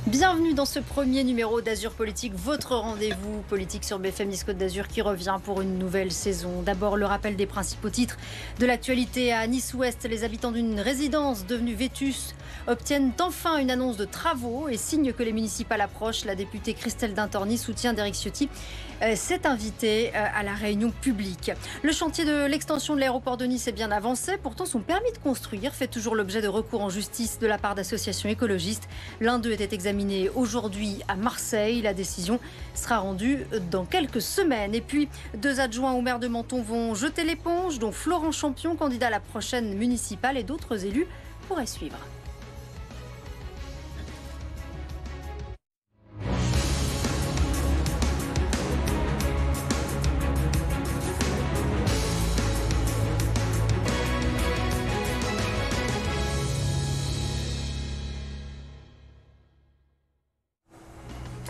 Bienvenue dans ce premier numéro d'Azur Politique, votre rendez-vous politique sur BFM Nice Côte d'Azur qui revient pour une nouvelle saison. D'abord, le rappel des principaux titres de l'actualité à Nice-Ouest. Les habitants d'une résidence devenue vétuste obtiennent enfin une annonce de travaux et signe que les municipales approchent. La députée Christelle Dintorni soutient d'Éric Ciotti s'est invitée à la réunion publique. Le chantier de l'extension de l'aéroport de Nice est bien avancé. Pourtant, son permis de construire fait toujours l'objet de recours en justice de la part d'associations écologistes. L'un d'eux était examiné aujourd'hui à Marseille. La décision sera rendue dans quelques semaines. Et puis, 2 adjoints au maire de Menton vont jeter l'éponge, dont Florent Champion, candidat à la prochaine municipale, et d'autres élus pourraient suivre.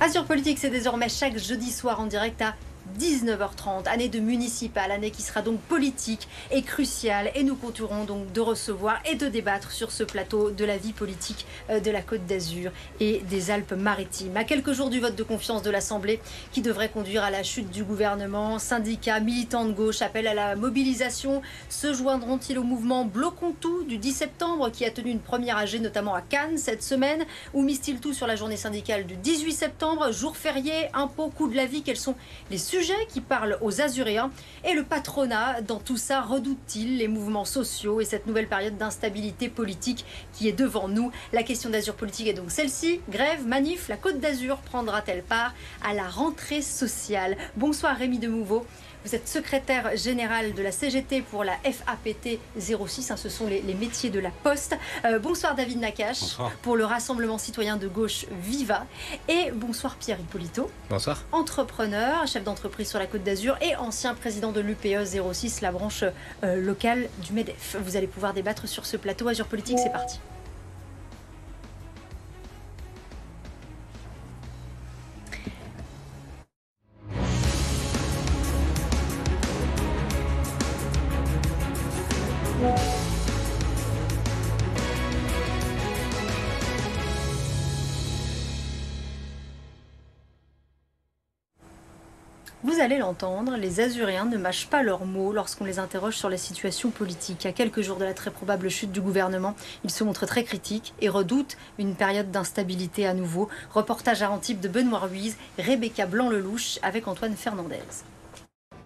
Azur Politique, c'est désormais chaque jeudi soir en direct à 19h30, année de municipale, année qui sera donc politique et cruciale. Et nous compterons donc de recevoir et de débattre sur ce plateau de la vie politique de la Côte d'Azur et des Alpes-Maritimes. À quelques jours du vote de confiance de l'Assemblée qui devrait conduire à la chute du gouvernement, syndicats, militants de gauche appellent à la mobilisation. Se joindront-ils au mouvement Bloquons tout du 10 septembre qui a tenu une première AG notamment à Cannes cette semaine? Ou misent-ils tout sur la journée syndicale du 18 septembre, jour férié, impôts, coût de la vie? Quels sont les sujets qui parle aux Azuréens? Et le patronat, dans tout ça, redoute-t-il les mouvements sociaux et cette nouvelle période d'instabilité politique qui est devant nous? La question d'Azur Politique est donc celle-ci. Grève, manif, la Côte d'Azur prendra-t-elle part à la rentrée sociale? Bonsoir Rémi Demouveau. Vous êtes secrétaire général de la CGT pour la FAPT 06, ce sont les métiers de la Poste. Bonsoir David Nakache. Bonsoir. Pour le Rassemblement citoyen de gauche Viva. Et bonsoir Pierre Hippolito. Bonsoir. Entrepreneur, chef d'entreprise sur la Côte d'Azur et ancien président de l'UPE 06, la branche locale du MEDEF. Vous allez pouvoir débattre sur ce plateau. Azur Politique, c'est parti. Vous allez l'entendre, les Azuréens ne mâchent pas leurs mots lorsqu'on les interroge sur la situation politique. À quelques jours de la très probable chute du gouvernement, ils se montrent très critiques et redoutent une période d'instabilité à nouveau. Reportage à Antibes de Benoît Ruiz, Rebecca Blanc-Lelouch avec Antoine Fernandez.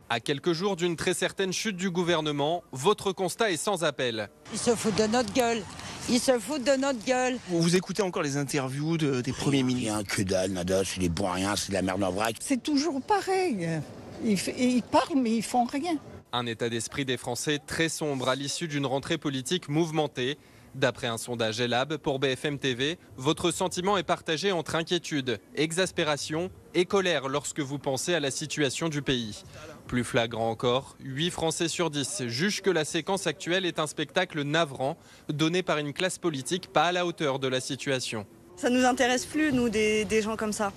À quelques jours d'une très certaine chute du gouvernement, votre constat est sans appel. Ils se foutent de notre gueule. Ils se foutent de notre gueule. Vous écoutez encore les interviews des premiers ministres? Rien, que dalle, nada, c'est des bons à rien, c'est de la merde en vrac. C'est toujours pareil. Ils parlent mais ils font rien. Un état d'esprit des Français très sombre à l'issue d'une rentrée politique mouvementée. D'après un sondage Elab pour BFM TV, votre sentiment est partagé entre inquiétude, exaspération et colère lorsque vous pensez à la situation du pays. Plus flagrant encore, 8 Français sur 10 jugent que la séquence actuelle est un spectacle navrant, donné par une classe politique pas à la hauteur de la situation. Ça ne nous intéresse plus, nous, des gens comme ça.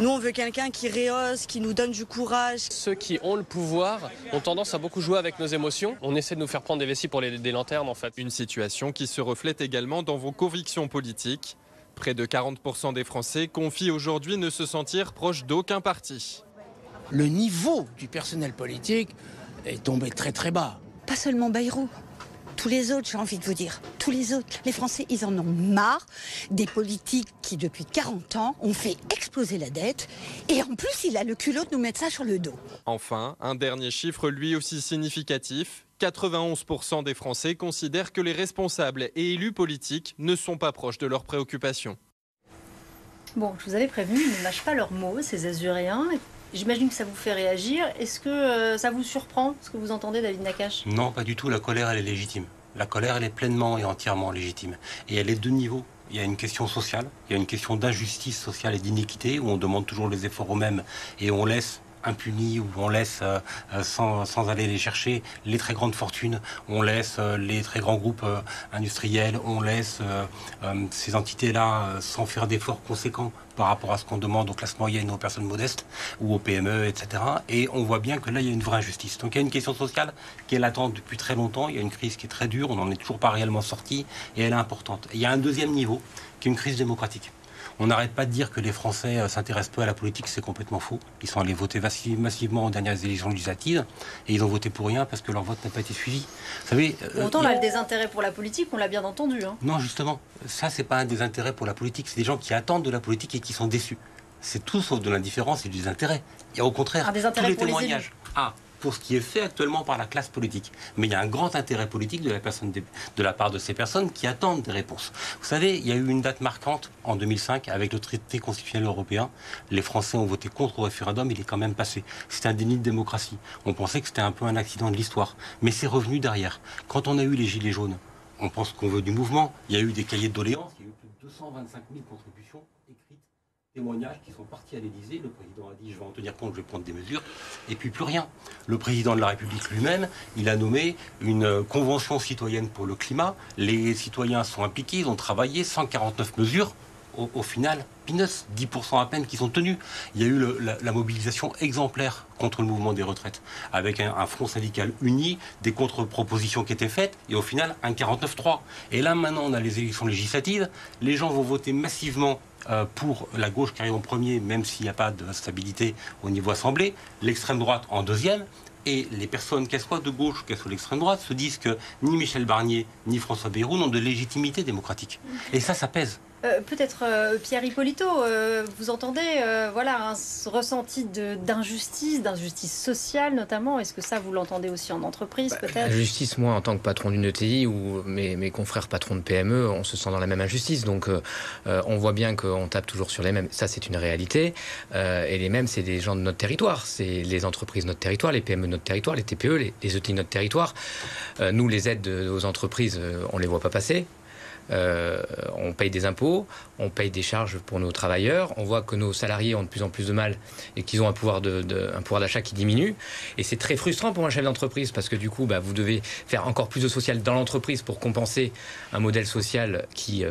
Nous, on veut quelqu'un qui rehausse, qui nous donne du courage. Ceux qui ont le pouvoir ont tendance à beaucoup jouer avec nos émotions. On essaie de nous faire prendre des vessies pour des lanternes, en fait. Une situation qui se reflète également dans vos convictions politiques. Près de 40% des Français confient aujourd'hui ne se sentir proches d'aucun parti. Le niveau du personnel politique est tombé très très bas. Pas seulement Bayrou. Tous les autres, j'ai envie de vous dire. Tous les autres. Les Français, ils en ont marre des politiques qui, depuis 40 ans, ont fait exploser la dette. Et en plus, il a le culot de nous mettre ça sur le dos. Enfin, un dernier chiffre lui aussi significatif. 91% des Français considèrent que les responsables et élus politiques ne sont pas proches de leurs préoccupations. Bon, je vous avais prévenu, ils ne mâchent pas leurs mots, ces Azuréens. J'imagine que ça vous fait réagir. Est-ce que ça vous surprend, ce que vous entendez, David Nakache? Non, pas du tout. La colère, elle est légitime. La colère, elle est pleinement et entièrement légitime. Et elle est de niveaux. Il y a une question sociale, il y a une question d'injustice sociale et d'iniquité, où on demande toujours les efforts aux mêmes et on laisse impunis, où on laisse sans aller les chercher les très grandes fortunes, on laisse les très grands groupes industriels, on laisse ces entités-là sans faire d'efforts conséquents par rapport à ce qu'on demande aux classes moyennes, aux personnes modestes ou aux PME, etc. Et on voit bien que là, il y a une vraie injustice. Donc il y a une question sociale qui est latente depuis très longtemps, il y a une crise qui est très dure, on n'en est toujours pas réellement sorti, et elle est importante. Et il y a un deuxième niveau, qui est une crise démocratique. On n'arrête pas de dire que les Français s'intéressent peu à la politique, c'est complètement faux. Ils sont allés voter massivement aux dernières élections législatives et ils ont voté pour rien parce que leur vote n'a pas été suivi. Vous savez, Pourtant, là, le désintérêt pour la politique, on l'a bien entendu. Hein. Non, justement, ça, c'est pas un désintérêt pour la politique. C'est des gens qui attendent de la politique et qui sont déçus. C'est tout sauf de l'indifférence et du désintérêt. Et au contraire, tous les témoignages. Pour ce qui est fait actuellement par la classe politique. Mais il y a un grand intérêt politique de la part de ces personnes qui attendent des réponses. Vous savez, il y a eu une date marquante en 2005 avec le traité constitutionnel européen. Les Français ont voté contre au référendum, il est quand même passé. C'était un déni de démocratie. On pensait que c'était un peu un accident de l'histoire. Mais c'est revenu derrière. Quand on a eu les Gilets jaunes, on pense qu'on veut du mouvement. Il y a eu des cahiers de doléances, il y a eu plus de 225 000 contributions écrites, témoignages qui sont partis à l'Élysée. Le président a dit, je vais en tenir compte, je vais prendre des mesures. Et puis plus rien. Le président de la République lui-même, il a nommé une convention citoyenne pour le climat. Les citoyens sont impliqués, ils ont travaillé, 149 mesures. Au final, peanuts, 10% à peine qui sont tenus. Il y a eu la mobilisation exemplaire contre le mouvement des retraites, avec un front syndical uni, des contre-propositions qui étaient faites, et au final, un 49-3. Et là, maintenant, on a les élections législatives. Les gens vont voter massivement pour la gauche qui arrive en premier, même s'il n'y a pas de stabilité au niveau assemblée. L'extrême droite en deuxième. Et les personnes, qu'elles soient de gauche, qu'elles soient de l'extrême droite, se disent que ni Michel Barnier, ni François Bayrou n'ont de légitimité démocratique. Et ça pèse. Peut-être Pierre Ippolito, vous entendez voilà, un ressenti d'injustice sociale notamment. Est-ce que ça, vous l'entendez aussi en entreprise peut-être? Injustice, moi, en tant que patron d'une ETI ou mes confrères patrons de PME, on se sent dans la même injustice. Donc, on voit bien qu'on tape toujours sur les mêmes. Ça, c'est une réalité. Et les mêmes, c'est des gens de notre territoire. C'est les entreprises de notre territoire, les PME de notre territoire, les TPE, les ETI de notre territoire. Nous, les aides aux entreprises, on ne les voit pas passer. On paye des impôts, on paye des charges pour nos travailleurs, on voit que nos salariés ont de plus en plus de mal et qu'ils ont un pouvoir d'achat qui diminue. Et c'est très frustrant pour un chef d'entreprise parce que du coup, vous devez faire encore plus de social dans l'entreprise pour compenser un modèle social qui a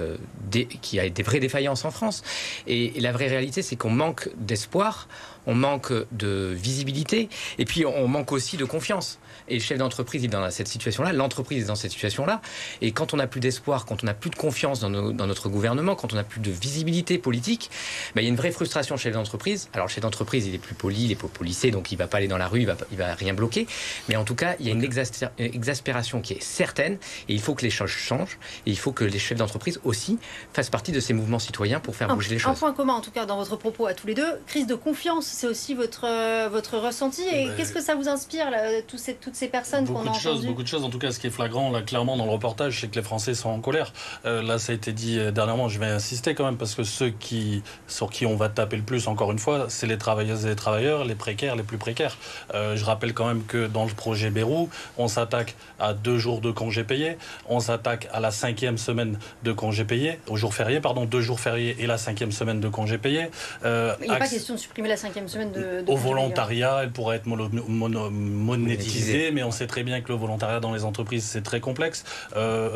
des vraies défaillances en France. Et la vraie réalité, c'est qu'on manque d'espoir, on manque de visibilité et puis on manque aussi de confiance. Et le chef d'entreprise est dans cette situation-là, l'entreprise est dans cette situation-là. Et quand on n'a plus d'espoir, quand on n'a plus de confiance dans notre gouvernement, quand on n'a plus de visibilité politique, il y a une vraie frustration chez le chef d'entreprise. Alors le chef d'entreprise, il est plus poli, il est policé, donc il ne va pas aller dans la rue, il va rien bloquer. Mais en tout cas, il y a une exaspération qui est certaine et il faut que les choses changent. Et il faut que les chefs d'entreprise aussi fassent partie de ces mouvements citoyens pour faire bouger les choses. Un point commun, en tout cas, dans votre propos à tous les deux, crise de confiance, c'est aussi votre ressenti. Et qu'est-ce que ça vous inspire, là, toutes ces personnes qu'on a entendues? Beaucoup de choses. En tout cas, ce qui est flagrant, là, clairement, dans le reportage, c'est que les Français sont en colère. Là, ça a été dit dernièrement, je vais insister quand même, parce que ceux sur qui on va taper le plus, encore une fois, c'est les travailleuses et les travailleurs, les précaires, les plus précaires. Je rappelle quand même que dans le projet Bayrou, on s'attaque à 2 jours de congés payés, on s'attaque à la 5e semaine de congés payés, aux jours fériés, 2 jours fériés et la 5e semaine de congés payés. Il n'y a pas question de supprimer la 5e semaine de au volontariat, elle pourrait être monétisée, mais on sait très bien que le volontariat dans les entreprises, c'est très complexe.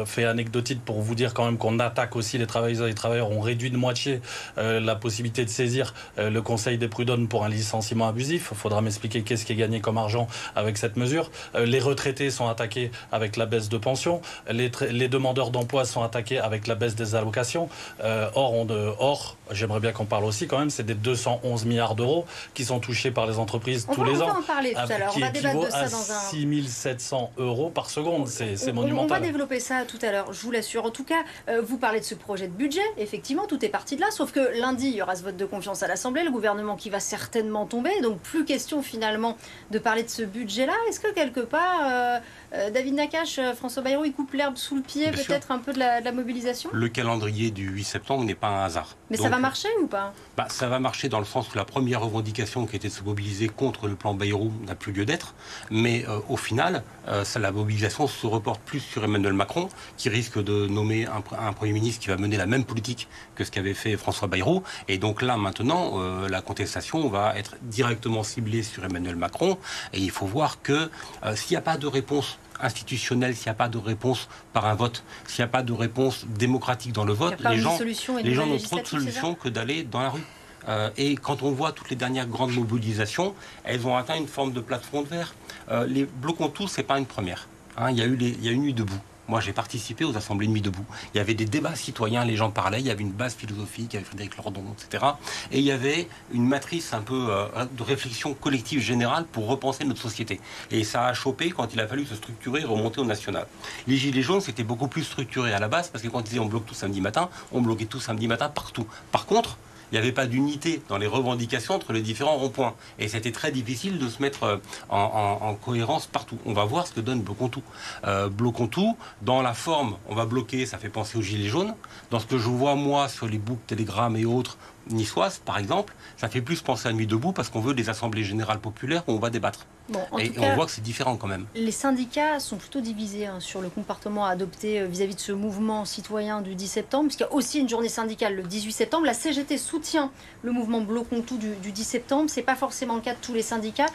Fait anecdotique pour vous dire quand même qu'on attaque aussi les travailleuses et les travailleurs. On réduit de moitié la possibilité de saisir le Conseil des prud'hommes pour un licenciement abusif. Il faudra m'expliquer qu'est-ce qui est gagné comme argent avec cette mesure. Les retraités sont attaqués avec la baisse de pension. Les demandeurs d'emploi sont attaqués avec la baisse des allocations. Or, j'aimerais bien qu'on parle aussi quand même, c'est des 211 milliards d'euros qui sont touchés par les entreprises tous les ans. On va en parler tout à l'heure. On va débattre de ça dans un... 6 700 euros par seconde, c'est monumental. On va développer ça tout à l'heure, je vous l'assure. En tout cas, vous parlez de ce projet de budget. Effectivement, tout est parti de là. Sauf que lundi, il y aura ce vote de confiance à l'Assemblée, le gouvernement qui va certainement tomber. Donc, plus question finalement de parler de ce budget-là. Est-ce que quelque part, David Nakache, François Bayrou, il coupe l'herbe sous le pied peut-être un peu de la mobilisation? Le calendrier du 8 septembre n'est pas un hasard. Mais ça va marcher ou pas? Ça va marcher dans le sens où la première revendication qui était de se mobiliser contre le plan Bayrou n'a plus lieu d'être. Mais au final, la mobilisation se reporte plus sur Emmanuel Macron, qui risque de nommer un Premier ministre qui va mener la même politique que ce qu'avait fait François Bayrou. Et donc là, maintenant, la contestation va être directement ciblée sur Emmanuel Macron. Et il faut voir que s'il n'y a pas de réponse institutionnelle, s'il n'y a pas de réponse par un vote, s'il n'y a pas de réponse démocratique dans le vote, les gens n'ont trop de solutions que d'aller dans la rue. Et quand on voit toutes les dernières grandes mobilisations, elles ont atteint une forme de plate-fond de verre. Les bloquons tous, c'est pas une première. Il y a eu une nuit debout. Moi, j'ai participé aux assemblées de Nuit debout. Il y avait des débats citoyens, les gens parlaient, il y avait une base philosophique, il y avait Frédéric Lordon, etc. Et il y avait une matrice un peu de réflexion collective générale pour repenser notre société. Et ça a chopé quand il a fallu se structurer et remonter au national. Les Gilets jaunes, c'était beaucoup plus structuré à la base, parce que quand ils disaient on bloque tout samedi matin, on bloquait tout samedi matin partout. Par contre, il n'y avait pas d'unité dans les revendications entre les différents ronds-points. Et c'était très difficile de se mettre en cohérence partout. On va voir ce que donne Bloquons tout. Bloquons tout, dans la forme, on va bloquer, ça fait penser aux Gilets jaunes. Dans ce que je vois, moi, sur les boucles Telegram et autres, niçoises, par exemple, ça fait plus penser à Nuit debout parce qu'on veut des assemblées générales populaires où on va débattre. Bon, et on voit que c'est différent quand même. Les syndicats sont plutôt divisés sur le comportement à adopter vis-à-vis de ce mouvement citoyen du 10 septembre, puisqu'il y a aussi une journée syndicale le 18 septembre. La CGT soutient le mouvement Bloquons tout du 10 septembre. Ce n'est pas forcément le cas de tous les syndicats.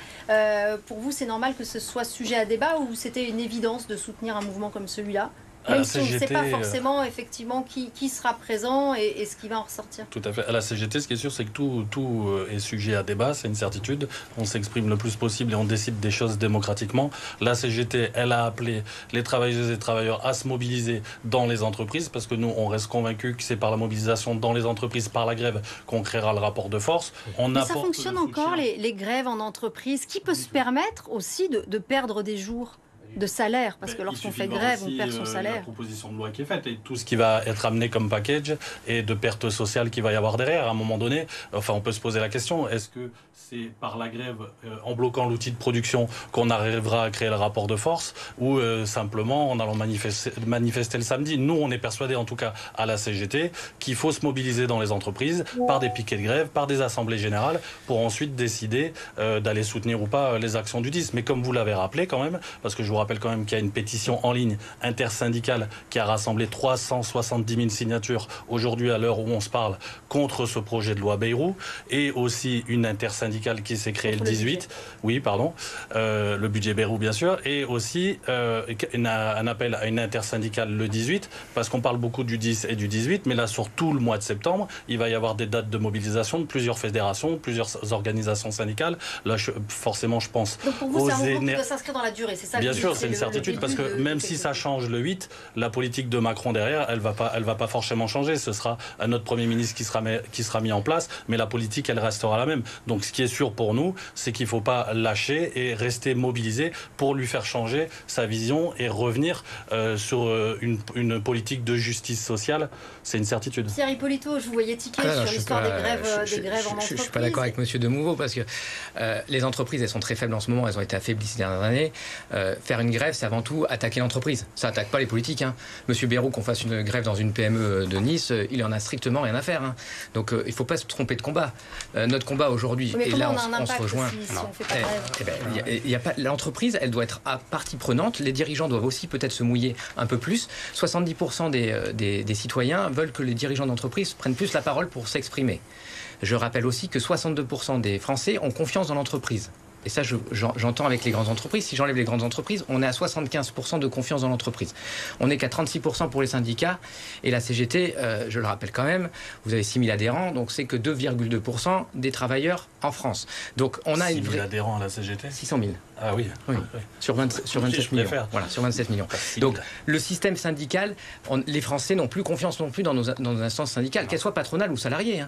Pour vous, c'est normal que ce soit sujet à débat ou c'était une évidence de soutenir un mouvement comme celui-là ? Même si on ne sait pas forcément effectivement qui sera présent et ce qui va en ressortir. Tout à fait. À la CGT, ce qui est sûr, c'est que tout est sujet à débat, c'est une certitude. On s'exprime le plus possible et on décide des choses démocratiquement. La CGT, elle a appelé les travailleuses et travailleurs à se mobiliser dans les entreprises parce que nous, on reste convaincus que c'est par la mobilisation dans les entreprises, par la grève, qu'on créera le rapport de force. Mais ça fonctionne encore, les grèves en entreprise. Qui peut se permettre aussi de perdre des jours de salaire, parce que lorsqu'on fait grève, on perd son salaire. La proposition de loi qui est faite et tout ce qui va être amené comme package et de pertes sociales qu'il va y avoir derrière, à un moment donné, enfin on peut se poser la question, est-ce que c'est par la grève, en bloquant l'outil de production, qu'on arrivera à créer le rapport de force ou simplement en allant manifester le samedi? Nous, on est persuadés, en tout cas à la CGT, qu'il faut se mobiliser dans les entreprises par des piquets de grève, par des assemblées générales, pour ensuite décider d'aller soutenir ou pas les actions du 10. Mais comme vous l'avez rappelé quand même, parce que je vous rappelle quand même qu'il y a une pétition en ligne intersyndicale qui a rassemblé 370 000 signatures aujourd'hui à l'heure où on se parle contre ce projet de loi Bayrou, et aussi une intersyndicale qui s'est créée le 18, le budget Bayrou bien sûr, et aussi un appel à une intersyndicale le 18, parce qu'on parle beaucoup du 10 et du 18, mais là sur tout le mois de septembre, il va y avoir des dates de mobilisation de plusieurs fédérations, plusieurs organisations syndicales. Là, forcément, je pense. Donc pour vous, c'est un mouvement qui doit s'inscrire dans la durée, c'est ça? Bien sûr, c'est une certitude, parce que même si ça change le 8, la politique de Macron derrière, elle va pas forcément changer. Ce sera notre Premier ministre qui sera mis en place, mais la politique, elle restera la même. Donc ce qui est sûr pour nous, c'est qu'il ne faut pas lâcher et rester mobilisé pour lui faire changer sa vision et revenir sur une politique de justice sociale. C'est une certitude. Pierre Hippolito, je vous voyais tiquer sur l'histoire des grèves en entreprise. Je ne suis pas d'accord avec M. Demouvreau, parce que les entreprises, elles sont très faibles en ce moment, elles ont été affaiblies ces dernières années. Faire une grève, c'est avant tout attaquer l'entreprise. Ça n'attaque pas les politiques. Monsieur Bayrou, qu'on fasse une grève dans une PME de Nice, il en a strictement rien à faire. Donc il ne faut pas se tromper de combat. Notre combat aujourd'hui, et là on se rejoint. L'entreprise, elle doit être à partie prenante. Les dirigeants doivent aussi peut-être se mouiller un peu plus. 70% des citoyens veulent que les dirigeants d'entreprise prennent plus la parole pour s'exprimer. Je rappelle aussi que 62% des Français ont confiance dans l'entreprise. Et ça, j'entends avec les grandes entreprises. Si j'enlève les grandes entreprises, on est à 75% de confiance dans l'entreprise. On n'est qu'à 36% pour les syndicats. Et la CGT, je le rappelle quand même, vous avez 6 000 adhérents, donc c'est que 2,2% des travailleurs en France. Donc on a 6 000 adhérents à la CGT ? 600 000. Ah oui. Sur 27 millions. Voilà, sur 27 millions. Donc le système syndical, les Français n'ont plus confiance non plus dans nos instances syndicales, qu'elles soient patronales ou salariées.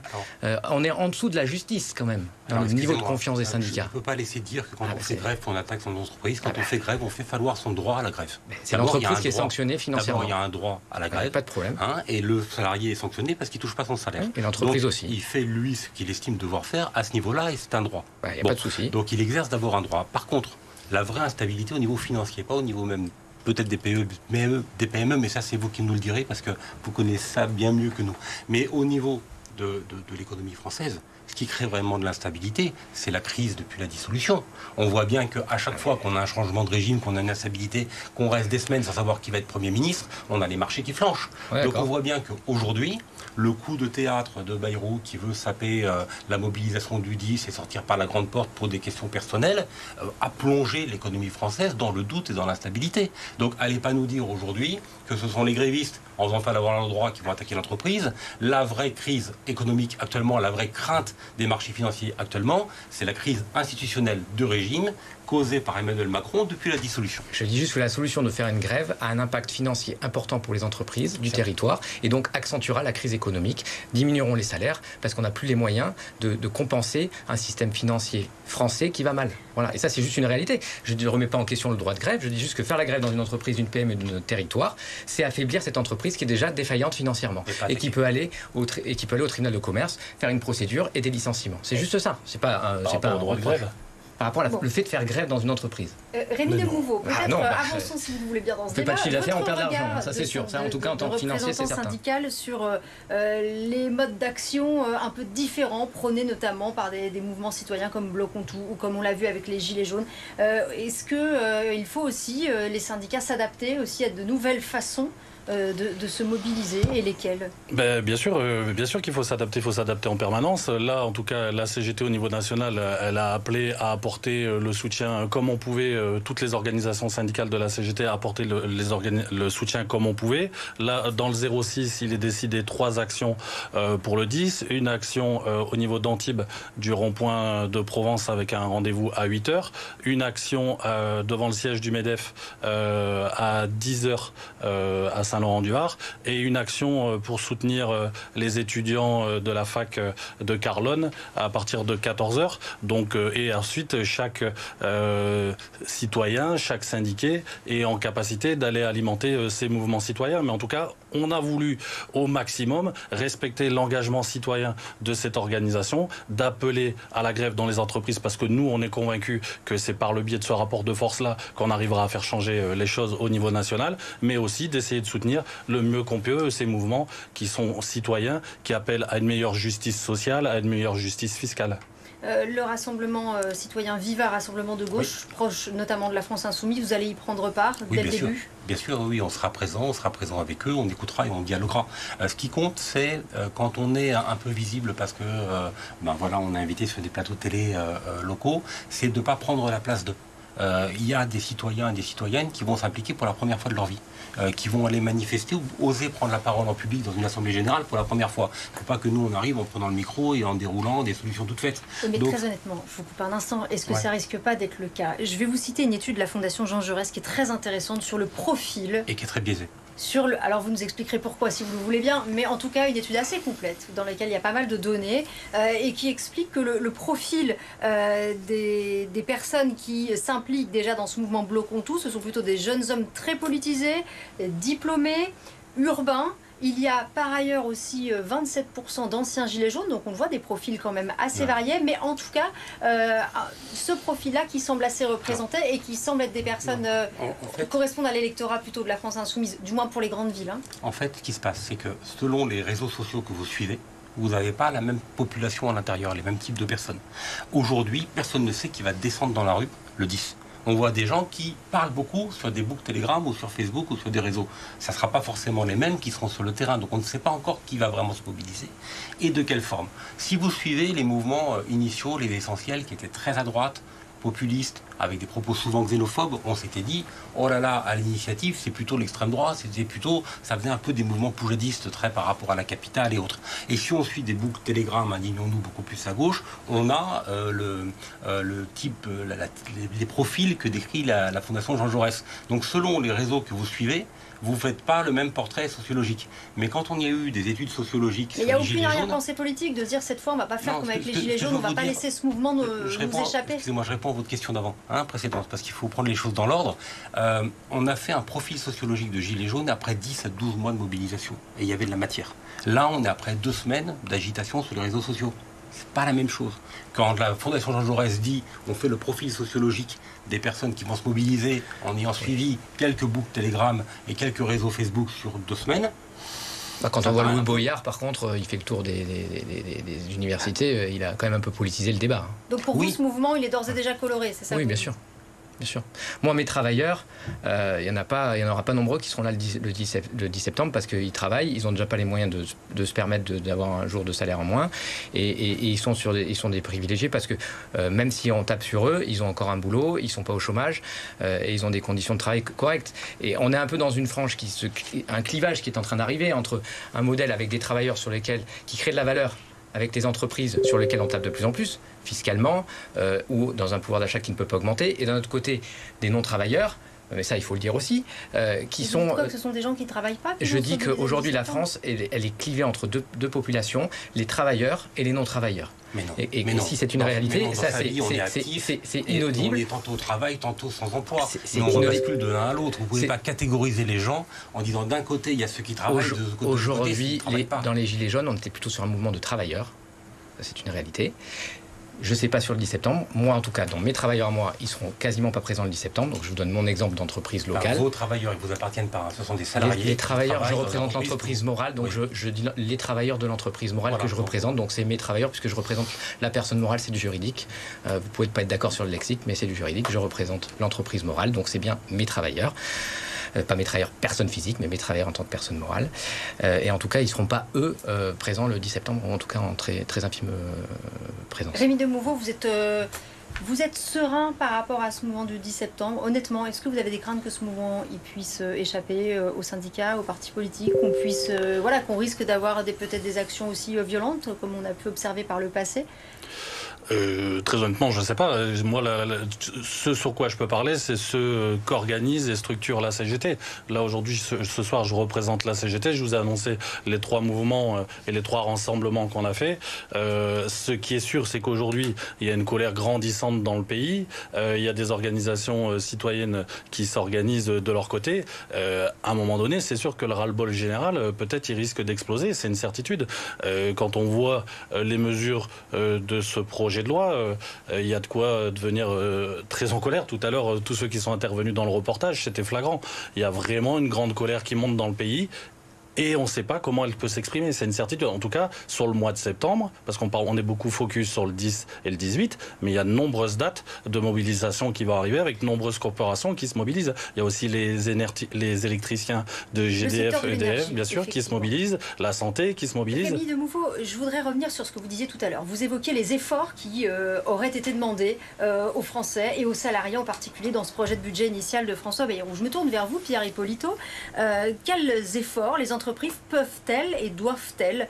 On est en dessous de la justice quand même, dans le niveau de confiance des syndicats. On ne peut pas laisser dire que quand on fait grève, on attaque son entreprise. Quand on fait grève, on fait falloir son droit à la grève. C'est l'entreprise qui est sanctionnée financièrement. D'abord, il y a un droit à la grève. Pas de problème. Et le salarié est sanctionné parce qu'il ne touche pas son salaire. Et l'entreprise aussi. Il fait, lui, ce qu'il estime devoir faire à ce niveau-là, et c'est un droit. Il n'y a pas de souci. Donc il exerce d'abord un droit. Par contre, la vraie instabilité au niveau financier, pas au niveau même peut-être des PME, mais ça c'est vous qui nous le direz parce que vous connaissez ça bien mieux que nous. Mais au niveau de l'économie française, ce qui crée vraiment de l'instabilité, c'est la crise depuis la dissolution. On voit bien qu'à chaque fois qu'on a un changement de régime, qu'on a une instabilité, qu'on reste des semaines sans savoir qui va être Premier ministre, on a les marchés qui flanchent. Donc on voit bien qu'aujourd'hui, le coup de théâtre de Bayrou qui veut saper la mobilisation du 10 et sortir par la grande porte pour des questions personnelles a plongé l'économie française dans le doute et dans l'instabilité. Donc allez pas nous dire aujourd'hui que ce sont les grévistes, en faisant pas d'avoir le droit, qui vont attaquer l'entreprise. La vraie crise économique actuellement, la vraie crainte des marchés financiers actuellement, c'est la crise institutionnelle de régime causée par Emmanuel Macron depuis la dissolution. Je dis juste que la solution de faire une grève a un impact financier important pour les entreprises du territoire et donc accentuera la crise économique, diminueront les salaires parce qu'on n'a plus les moyens de compenser un système financier français qui va mal. Voilà. Et ça, c'est juste une réalité. Je ne remets pas en question le droit de grève, je dis juste que faire la grève dans une entreprise, une PME de notre territoire, c'est affaiblir cette entreprise qui est déjà défaillante financièrement et qui peut aller au tribunal de commerce, faire une procédure et des licenciements. C'est juste ça. C'est pas un droit de grève. Par rapport au fait de faire grève dans une entreprise. Rémi de Mouveau, peut-être avançons si vous voulez bien dans ce débat. On ne fait pas de chiffre d'affaires, on perd de l'argent, ça c'est sûr. Ça, en tout cas, en tant que financier, c'est certain. Syndical sur les modes d'action un peu différents, prônés notamment par des mouvements citoyens comme Bloc-on-Tout ou comme on l'a vu avec les Gilets jaunes. Est-ce qu'il faut aussi, les syndicats, s'adapter aussi à de nouvelles façons de se mobiliser, et lesquels? Bien sûr qu'il faut s'adapter en permanence. Là, en tout cas, la CGT au niveau national, elle a appelé à apporter le soutien comme on pouvait. Toutes les organisations syndicales de la CGT a apporté le soutien comme on pouvait. Là, dans le 06, il est décidé 3 actions pour le 10. Une action au niveau d'Antibes, du rond-point de Provence avec un rendez-vous à 8h. Une action devant le siège du MEDEF à 10h à Saint-Laurent-du-Var, et une action pour soutenir les étudiants de la fac de Carlonne à partir de 14h. Donc, et ensuite, chaque citoyen, chaque syndiqué est en capacité d'aller alimenter ces mouvements citoyens. Mais en tout cas, on a voulu au maximum respecter l'engagement citoyen de cette organisation, d'appeler à la grève dans les entreprises, parce que nous, on est convaincus que c'est par le biais de ce rapport de force-là qu'on arrivera à faire changer les choses au niveau national, mais aussi d'essayer de soutenir le mieux qu'on peut ces mouvements qui sont citoyens, qui appellent à une meilleure justice sociale, à une meilleure justice fiscale. Le rassemblement citoyen Viva, rassemblement de gauche, proche notamment de la France Insoumise, vous allez y prendre part dès le début? Bien sûr, oui, on sera présent avec eux, on écoutera et on dialoguera. Ce qui compte, c'est quand on est un peu visible, parce que on est invité sur des plateaux de télé locaux, c'est de ne pas prendre la place d'eux. Il y a des citoyens et des citoyennes qui vont s'impliquer pour la première fois de leur vie, qui vont aller manifester ou oser prendre la parole en public dans une assemblée générale pour la première fois. Il ne faut pas que nous on arrive en prenant le micro et en déroulant des solutions toutes faites. Mais très honnêtement, je vous coupe un instant, est-ce que ça risque pas d'être le cas? Je vais vous citer une étude de la Fondation Jean Jaurès qui est très intéressante sur le profil. Et qui est très biaisée. Alors vous nous expliquerez pourquoi si vous le voulez bien, mais en tout cas une étude assez complète dans laquelle il y a pas mal de données et qui explique que le profil des personnes qui s'impliquent déjà dans ce mouvement Bloc-on-Tout, ce sont plutôt des jeunes hommes très politisés, diplômés, urbains. Il y a par ailleurs aussi 27% d'anciens gilets jaunes, donc on voit des profils quand même assez variés, mais en tout cas, ce profil-là qui semble assez représenté et qui semble être des personnes qui correspondent à l'électorat plutôt de la France Insoumise, du moins pour les grandes villes. En fait, ce qui se passe, c'est que selon les réseaux sociaux que vous suivez, vous n'avez pas la même population à l'intérieur, les mêmes types de personnes. Aujourd'hui, personne ne sait qui va descendre dans la rue le 10. On voit des gens qui parlent beaucoup sur des boucles Telegram ou sur Facebook ou sur des réseaux. Ça ne sera pas forcément les mêmes qui seront sur le terrain. Donc on ne sait pas encore qui va vraiment se mobiliser et de quelle forme. Si vous suivez les mouvements initiaux, les essentiels, qui étaient très à droite, populistes, avec des propos souvent xénophobes, on s'était dit, oh là là, à l'initiative, c'est plutôt l'extrême droite, ça faisait un peu des mouvements poujadistes très par rapport à la capitale et autres. Et si on suit des boucles Telegram, indignons-nous beaucoup plus à gauche, on a le type, les profils que décrit la Fondation Jean Jaurès. Donc selon les réseaux que vous suivez, vous ne faites pas le même portrait sociologique. Mais quand on y a eu des études sociologiques... Il n'y a aucune arrière-pensée politique de dire cette fois on ne va pas faire comme avec les Gilets jaunes, on ne va pas laisser ce mouvement nous échapper. Excusez-moi, je réponds à votre question d'avant, précédente, parce qu'il faut prendre les choses dans l'ordre. On a fait un profil sociologique de Gilets jaunes après 10 à 12 mois de mobilisation. Et il y avait de la matière. Là, on est après 2 semaines d'agitation sur les réseaux sociaux. C'est pas la même chose. Quand la Fondation Jean Jaurès dit on fait le profil sociologique des personnes qui vont se mobiliser en ayant suivi quelques boucles Telegram et quelques réseaux Facebook sur 2 semaines. Quand on voit Louis Boyard, par contre, il fait le tour des universités, il a quand même un peu politisé le débat. Donc pour vous, ce mouvement, il est d'ores et déjà coloré, c'est ça? Oui, bien sûr. Bien sûr. Moi, mes travailleurs, il n'y en aura pas nombreux qui seront là le 10 septembre parce qu'ils travaillent, ils n'ont déjà pas les moyens de se permettre d'avoir un jour de salaire en moins et ils sont des privilégiés parce que même si on tape sur eux, ils ont encore un boulot, ils ne sont pas au chômage et ils ont des conditions de travail correctes. Et on est un peu dans une frange, un clivage qui est en train d'arriver entre un modèle avec des travailleurs qui créent de la valeur avec les entreprises sur lesquelles on tape de plus en plus, fiscalement, ou dans un pouvoir d'achat qui ne peut pas augmenter, et d'un autre côté, des non-travailleurs, mais ça il faut le dire aussi, qui sont... Quoi, que ce sont des gens qui ne travaillent pas? Je dis qu'aujourd'hui la France, elle est clivée entre deux populations, les travailleurs et les non-travailleurs. Mais non. Et mais non. si c'est une réalité, non, ça c'est inaudible. On est tantôt au travail, tantôt sans emploi. C'est on bascule de l'un à l'autre. Vous ne pouvez pas catégoriser les gens en disant d'un côté il y a ceux qui travaillent, de l'autre côté aujourd'hui, pas. Dans les Gilets jaunes, on était plutôt sur un mouvement de travailleurs. C'est une réalité. Je ne sais pas sur le 10 septembre. Moi, en tout cas, dans mes travailleurs à moi, ils seront quasiment pas présents le 10 septembre. Donc, je vous donne mon exemple d'entreprise locale. Vos travailleurs, ils ne vous appartiennent pas. Ce sont des salariés. Les travailleurs, je représente l'entreprise morale. Donc, je dis les travailleurs de l'entreprise morale que je représente. Donc, c'est mes travailleurs, puisque je représente la personne morale, c'est du juridique. Vous pouvez pas être d'accord sur le lexique, mais c'est du juridique. Je représente l'entreprise morale. Donc, c'est bien mes travailleurs. Pas mes travailleurs personnes physiques, mais mes travailleurs en tant que personne morale. Et en tout cas, ils ne seront pas, eux, présents le 10 septembre, ou en tout cas en très, très infime présence. Rémi Demouveau, vous êtes serein par rapport à ce mouvement du 10 septembre. Honnêtement, est-ce que vous avez des craintes que ce mouvement puisse échapper aux syndicats, aux partis politiques, qu'on risque d'avoir peut-être des actions aussi violentes, comme on a pu observer par le passé? Très honnêtement, je ne sais pas. Moi, ce sur quoi je peux parler, c'est ce qu'organise et structure la CGT. Là, aujourd'hui, ce soir, je représente la CGT. Je vous ai annoncé les 3 mouvements et les 3 rassemblements qu'on a fait. Ce qui est sûr, c'est qu'aujourd'hui, il y a une colère grandissante dans le pays. Il y a des organisations citoyennes qui s'organisent de leur côté. À un moment donné, c'est sûr que le ras-le-bol général, peut-être, il risque d'exploser. C'est une certitude. Quand on voit les mesures de ce projet de loi, il y a de quoi devenir très en colère. Tout à l'heure, tous ceux qui sont intervenus dans le reportage, c'était flagrant. Il y a vraiment une grande colère qui monte dans le pays. Et on ne sait pas comment elle peut s'exprimer. C'est une certitude. En tout cas, sur le mois de septembre, parce on est beaucoup focus sur le 10 et le 18, mais il y a de nombreuses dates de mobilisation qui vont arriver avec de nombreuses corporations qui se mobilisent. Il y a aussi les électriciens de GDF, EDF, bien sûr, qui se mobilisent, la santé qui se mobilise. Rémi Demouveau, je voudrais revenir sur ce que vous disiez tout à l'heure. Vous évoquiez les efforts qui auraient été demandés aux Français et aux salariés en particulier dans ce projet de budget initial de François Bayrou. Je me tourne vers vous, Pierre Hippolito. Quels efforts les entreprises peuvent-elles et doivent-elles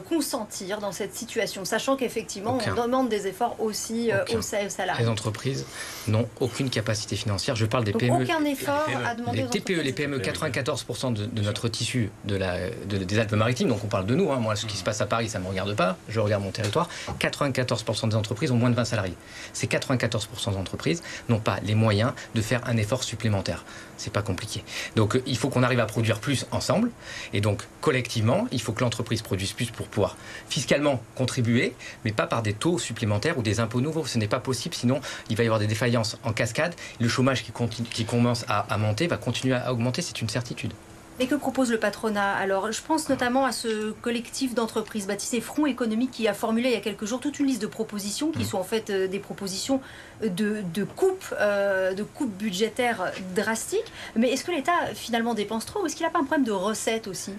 consentir dans cette situation, sachant qu'effectivement on demande des efforts aussi aux salariés? Les entreprises n'ont aucune capacité financière. Je parle des PME. Aucun effort à demander aux TPE, les PME, 94% de notre tissu des Alpes-Maritimes, donc on parle de nous, hein. Moi ce qui se passe à Paris ça ne me regarde pas, je regarde mon territoire, 94% des entreprises ont moins de 20 salariés. Ces 94% des entreprises n'ont pas les moyens de faire un effort supplémentaire. C'est pas compliqué. Donc il faut qu'on arrive à produire plus ensemble. Et donc, collectivement, il faut que l'entreprise produise plus pour pouvoir fiscalement contribuer, mais pas par des taux supplémentaires ou des impôts nouveaux. Ce n'est pas possible, sinon il va y avoir des défaillances en cascade. Le chômage qui commence à monter va continuer à augmenter, c'est une certitude. Et que propose le patronat? Alors, je pense notamment à ce collectif d'entreprises baptisé Front économique qui a formulé il y a quelques jours toute une liste de propositions qui sont en fait des propositions de coupes budgétaires drastiques. Mais est-ce que l'État finalement dépense trop ou est-ce qu'il n'a pas un problème de recettes aussi?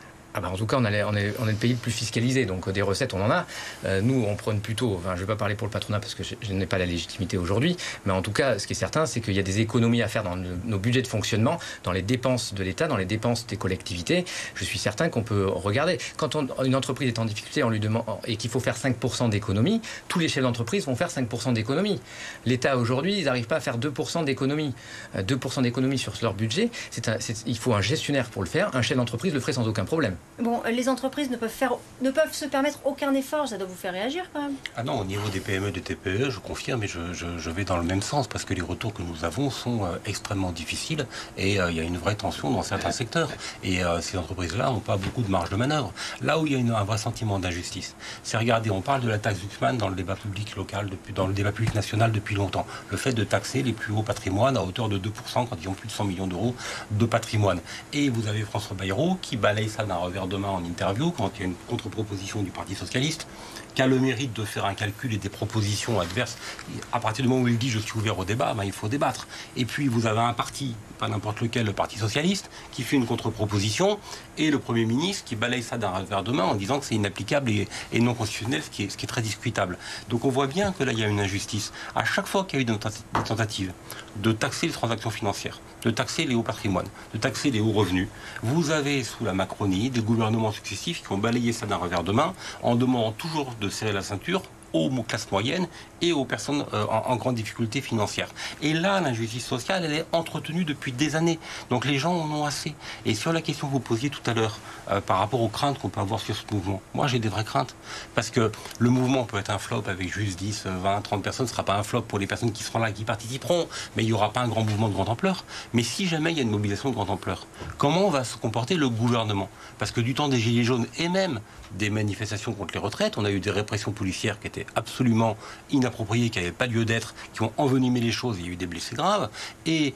En tout cas, on est le pays le plus fiscalisé, donc des recettes, on en a. Nous, on prône plutôt, je ne vais pas parler pour le patronat parce que je n'ai pas la légitimité aujourd'hui, mais en tout cas, ce qui est certain, c'est qu'il y a des économies à faire dans nos budgets de fonctionnement, dans les dépenses de l'État, dans les dépenses des collectivités. Je suis certain qu'on peut regarder. Quand une entreprise est en difficulté, on lui demande, et qu'il faut faire 5% d'économie, tous les chefs d'entreprise vont faire 5% d'économie. L'État, aujourd'hui, ils n'arrivent pas à faire 2% d'économie. 2% d'économie sur leur budget, il faut un gestionnaire pour le faire. Un chef d'entreprise le ferait sans aucun problème. Bon, les entreprises ne peuvent se permettre aucun effort, ça doit vous faire réagir quand même. Ah non, au niveau des PME, des TPE, je confirme et je vais dans le même sens parce que les retours que nous avons sont extrêmement difficiles et il y a une vraie tension dans certains secteurs. Et ces entreprises-là n'ont pas beaucoup de marge de manœuvre. Là où il y a un vrai sentiment d'injustice, c'est regardez, on parle de la taxe Glucksmann dans le débat public local, dans le débat public national depuis longtemps. Le fait de taxer les plus hauts patrimoines à hauteur de 2% quand ils ont plus de 100 millions d'euros de patrimoine. Et vous avez François Bayrou qui balaye ça d'un revers de main en interview quand il y a une contre-proposition du Parti socialiste qui a le mérite de faire un calcul et des propositions adverses. À partir du moment où il dit je suis ouvert au débat, il faut débattre. Et puis vous avez un parti, pas n'importe lequel, le Parti socialiste, qui fait une contre-proposition et le Premier ministre qui balaye ça d'un revers de main en disant que c'est inapplicable et non constitutionnel, ce qui est très discutable. Donc on voit bien que là il y a une injustice. À chaque fois qu'il y a eu des tentatives de taxer les transactions financières, de taxer les hauts patrimoines, de taxer les hauts revenus, vous avez sous la Macronie des gouvernements successifs qui ont balayé ça d'un revers de main en demandant toujours de serrer la ceinture aux classes moyennes et aux personnes en grande difficulté financière. Et là, l'injustice sociale, elle est entretenue depuis des années. Donc les gens en ont assez. Et sur la question que vous posiez tout à l'heure, par rapport aux craintes qu'on peut avoir sur ce mouvement, moi j'ai des vraies craintes. Parce que le mouvement peut être un flop avec juste 10, 20, 30 personnes. Ce ne sera pas un flop pour les personnes qui seront là, qui participeront. Mais il n'y aura pas un grand mouvement de grande ampleur. Mais si jamais il y a une mobilisation de grande ampleur, comment va se comporter le gouvernement? Parce que du temps des Gilets jaunes et même des manifestations contre les retraites, on a eu des répressions policières qui étaient absolument inappropriées, qui n'avaient pas lieu d'être, qui ont envenimé les choses, il y a eu des blessés graves, et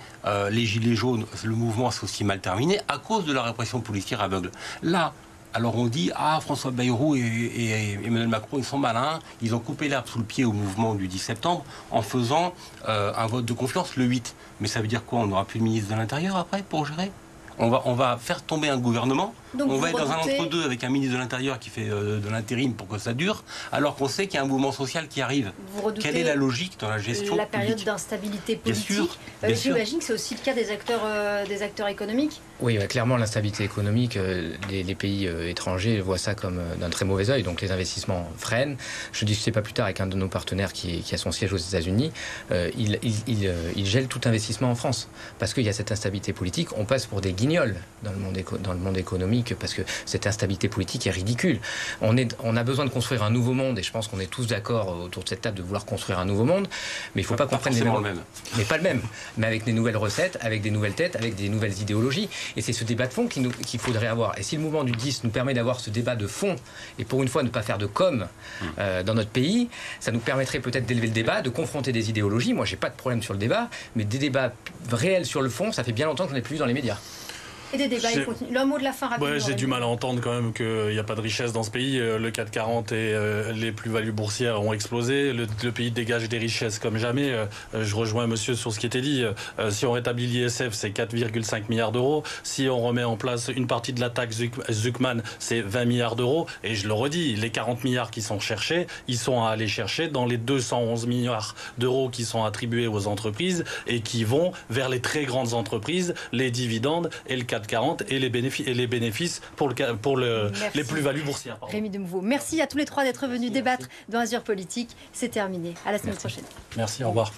les Gilets jaunes, le mouvement s'est aussi mal terminé à cause de la répression policière aveugle. Là, alors on dit, François Bayrou et Emmanuel Macron, ils sont malins, ils ont coupé l'herbe sous le pied au mouvement du 10 septembre en faisant un vote de confiance le 8. Mais ça veut dire quoi? On n'aura plus de ministre de l'Intérieur après pour gérer? On va faire tomber un gouvernement. Donc on va être dans un entre-deux avec un ministre de l'Intérieur qui fait de l'intérim pour que ça dure, alors qu'on sait qu'il y a un mouvement social qui arrive. Quelle est la logique dans la gestion la période d'instabilité politique? J'imagine que c'est aussi le cas des acteurs économiques. Oui, clairement, l'instabilité économique, les pays étrangers voient ça comme d'un très mauvais œil, donc les investissements freinent. Je discutais pas plus tard avec un de nos partenaires qui a son siège aux États-Unis. Il gèle tout investissement en France, parce qu'il y a cette instabilité politique. On passe pour des guignols dans le monde économique, parce que cette instabilité politique est ridicule. On a besoin de construire un nouveau monde, et je pense qu'on est tous d'accord autour de cette table de vouloir construire un nouveau monde, mais il ne faut pas qu'on prenne le même. Mais pas le même, mais avec des nouvelles recettes, avec des nouvelles têtes, avec des nouvelles idéologies. Et c'est ce débat de fond qu'il faudrait avoir. Et si le mouvement du 10 nous permet d'avoir ce débat de fond, et pour une fois ne pas faire de com dans notre pays, ça nous permettrait peut-être d'élever le débat, de confronter des idéologies. Moi, j'ai pas de problème sur le débat, mais des débats réels sur le fond, ça fait bien longtemps que je n'ai plus vu dans les médias. Et des débats, il continue. Le mot de la fin rapidement. J'ai du mal à entendre quand même qu'il n'y a pas de richesse dans ce pays. Le CAC 40 et les plus-values boursières ont explosé. Le pays dégage des richesses comme jamais. Je rejoins monsieur sur ce qui était dit. Si on rétablit l'ISF, c'est 4,5 milliards d'euros. Si on remet en place une partie de la taxe Zuckman, c'est 20 milliards d'euros. Et je le redis, les 40 milliards qui sont cherchés, ils sont à aller chercher dans les 211 milliards d'euros qui sont attribués aux entreprises et qui vont vers les très grandes entreprises, les dividendes et le CAC 40 et les bénéfices pour les plus-values boursières. Pardon. Rémi Demouveau, merci à tous les trois d'être venus débattre dans Azur Politique. C'est terminé. À la semaine prochaine. Merci, au revoir.